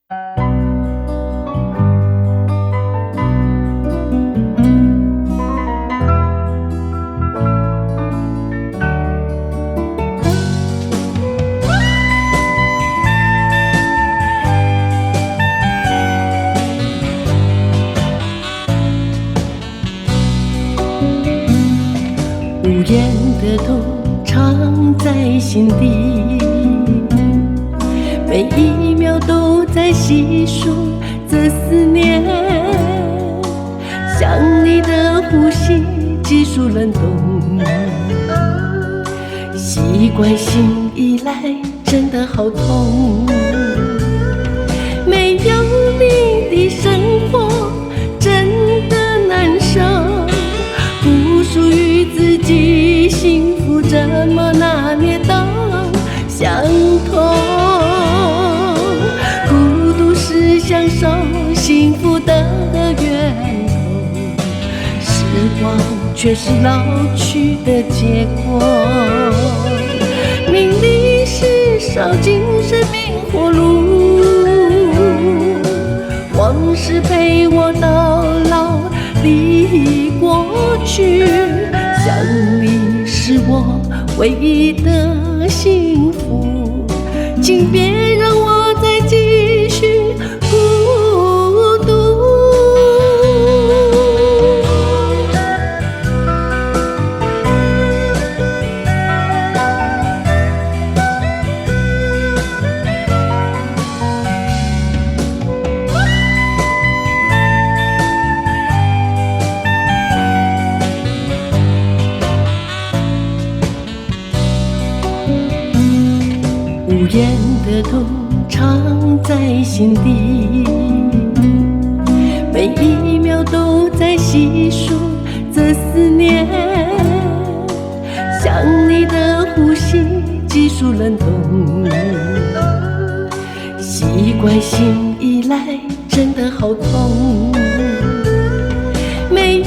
无言的痛藏在心底，每一秒都在细数这思念。想你的呼吸急速冷冻，习惯性依赖真的好痛。没有你的生活真的难受，不属于自己幸福怎么拿捏到相同？孤独是享受幸福的源头，时光却是老去的结果。名利是烧尽生命活路，往事陪我到老，离过去。想你是我唯一的幸福，请别让我再继续孤独。无言的痛藏在心底，每一秒都在细数这思念。想你的呼吸急速冷冻，习惯性依赖真的好痛。没有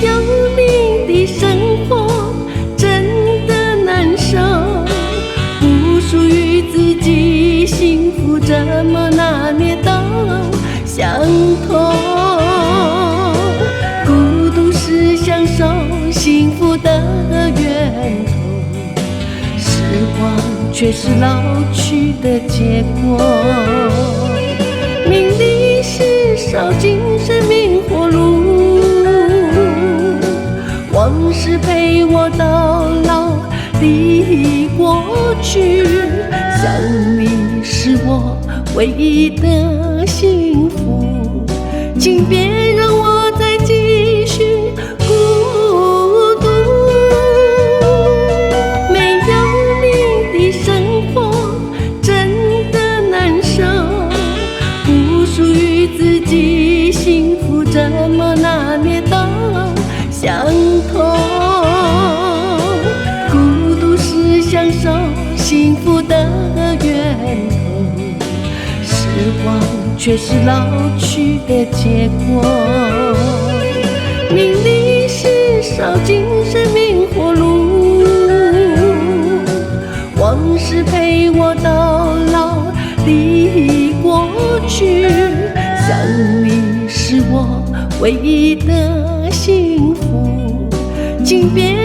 你的生活真的难受，不属于自己幸福怎么拿捏到相同？孤独是享受幸福的源头，时光却是老去的结果。名利是烧尽生命活路，往事陪我到老，离过去。想你是我唯一的幸福，请别让我再继续孤独。没有你的生活真的难受，不属于自己幸福怎么拿捏到相同？孤独是享受幸福的源头，时光却是老去的结果。名利是烧尽生命活路，往事陪我到老，离过去。想你是我唯一的幸福，请别